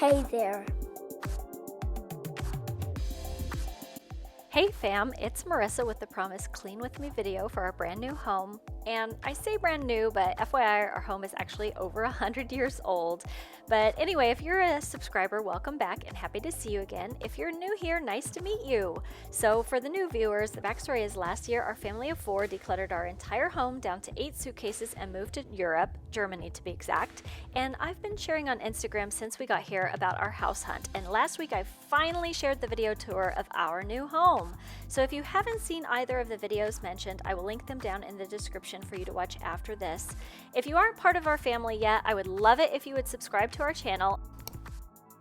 Hey there. Hey fam, it's Marissa with the Promise Clean With Me video for our brand new home. And I say brand new, but FYI, our home is actually over 100 years old. But anyway, if you're a subscriber, welcome back and happy to see you again. If you're new here, nice to meet you. So for the new viewers, the backstory is last year, our family of 4 decluttered our entire home down to 8 suitcases and moved to Europe, Germany to be exact. And I've been sharing on Instagram since we got here about our house hunt. And last week, I finally shared the video tour of our new home. So if you haven't seen either of the videos mentioned, I will link them down in the description for you to watch after this. If you aren't part of our family yet, I would love it if you would subscribe to our channel.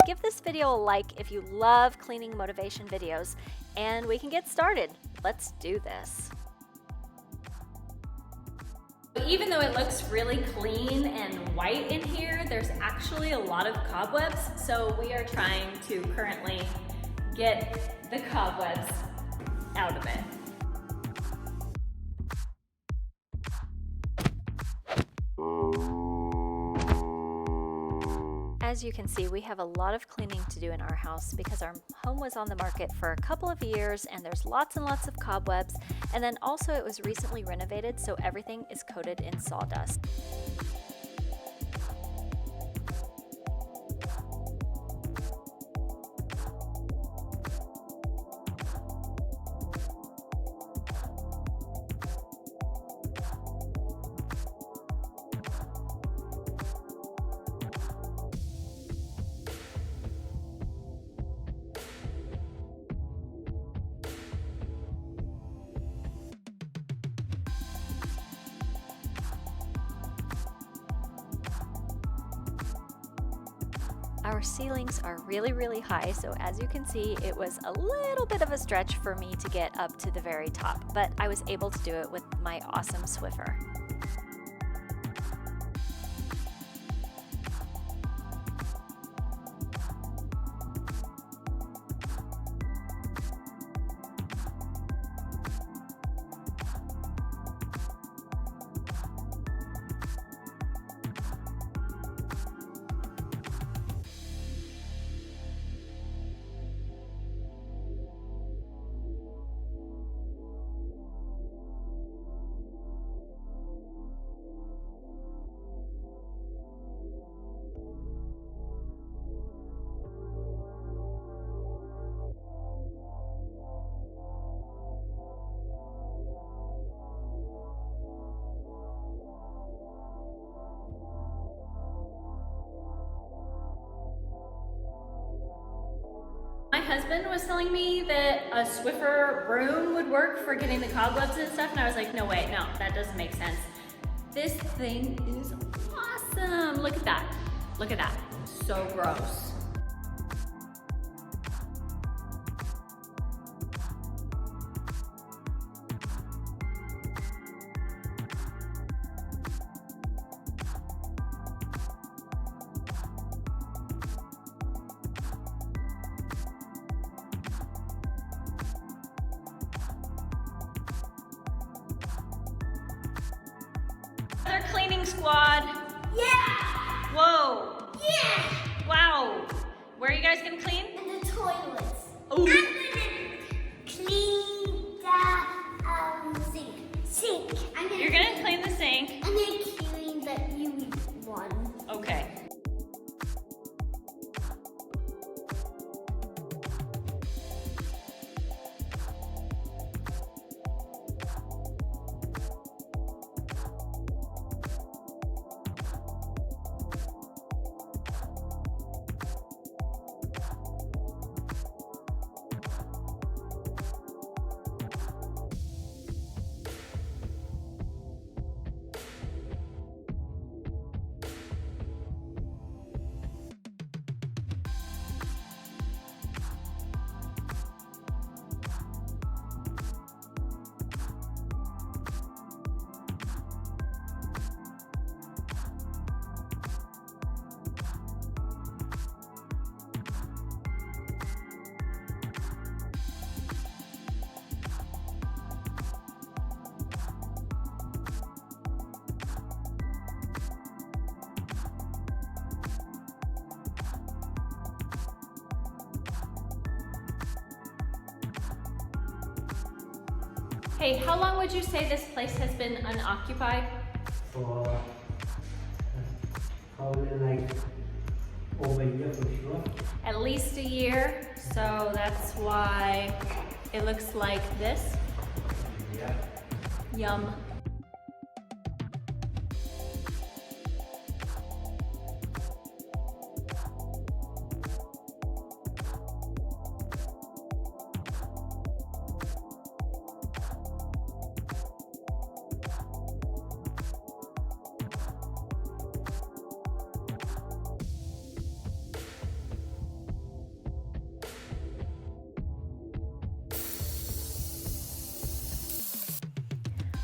Give this video a like if you love cleaning motivation videos, and we can get started. Let's do this. Even though it looks really clean and white in here, there's actually a lot of cobwebs, so we are trying to currently get the cobwebs out of it. As you can see, we have a lot of cleaning to do in our house because our home was on the market for a couple of years and there's lots and lots of cobwebs, and then also it was recently renovated, so everything is coated in sawdust. Our ceilings are really high, so as you can see, it was a little bit of a stretch for me to get up to the very top, but I was able to do it with my awesome Swiffer. My husband was telling me that a Swiffer broom would work for getting the cobwebs and stuff, and I was like, no way, no, that doesn't make sense. This thing is awesome. Look at that. Look at that. So gross. Another cleaning squad. Yeah! Whoa. Yeah! Wow. Where are you guys gonna clean? And the toilets. Ooh. I'm gonna clean the sink. You're gonna clean the sink. I'm gonna clean the UV one. Okay. Hey, how long would you say this place has been unoccupied? For probably like over a year for sure. At least a year, so that's why it looks like this. Yeah. Yum.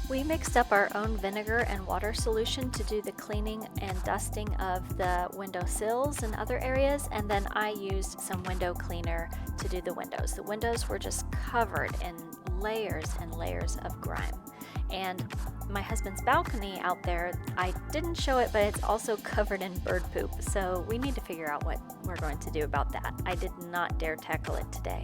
We mixed up our own vinegar and water solution to do the cleaning and dusting of the window sills and other areas, and then I used some window cleaner to do the windows. The windows were just covered in layers and layers of grime. And my husband's balcony out there, I didn't show it, but it's also covered in bird poop, so we need to figure out what we're going to do about that. I did not dare tackle it today.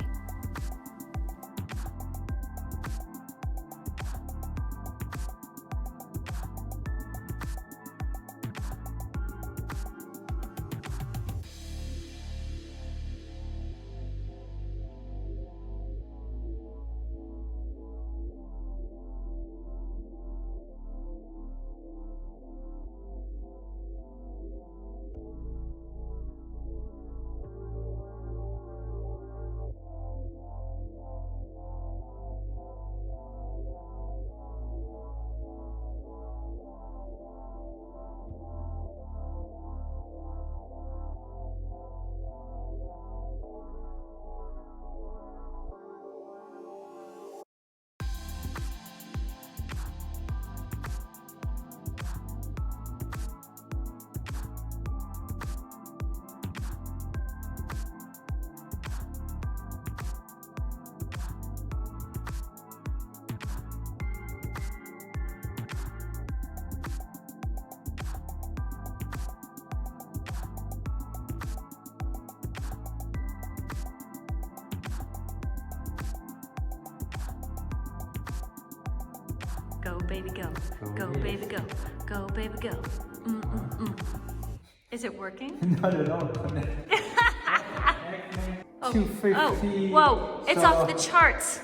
Go baby go, go baby go, go baby go. Is it working? Not at all. Oh, 250. oh, whoa, it's off the charts.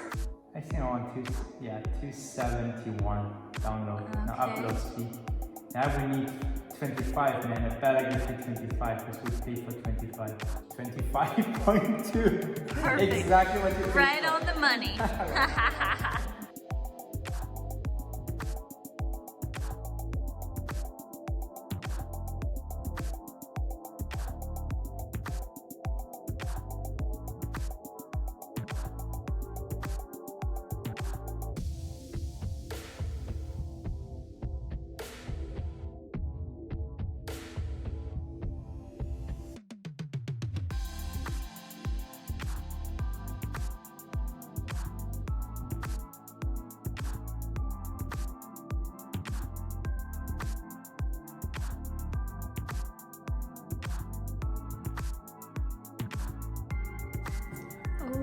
I think I want 271 download. Now Okay. upload speed. Now we need 25, man. I better get to 25 because we paid for 25. 25.2. Perfect. Exactly what you paid Right for. on the money.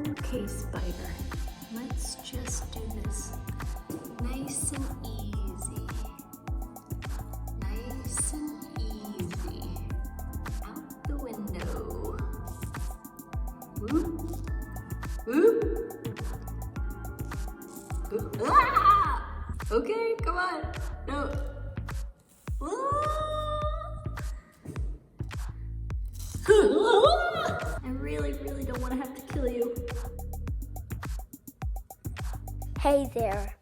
Okay, Spider, let's just do this nice and easy. Nice and easy. Out the window. Whoop. Whoop. Whoop. Ah! Okay, come on. No. I really don't want to have to kill you. Hey there.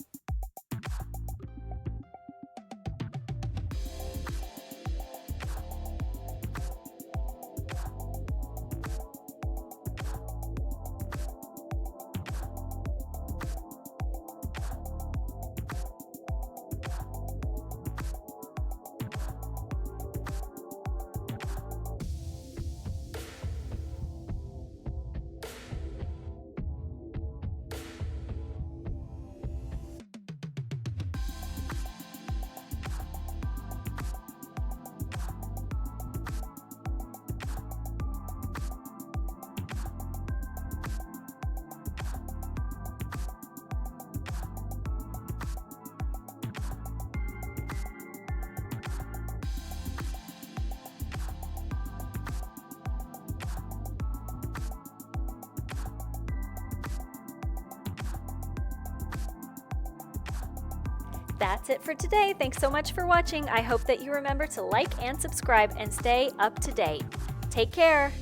That's it for today. Thanks so much for watching. I hope that you remember to like and subscribe and stay up to date. Take care.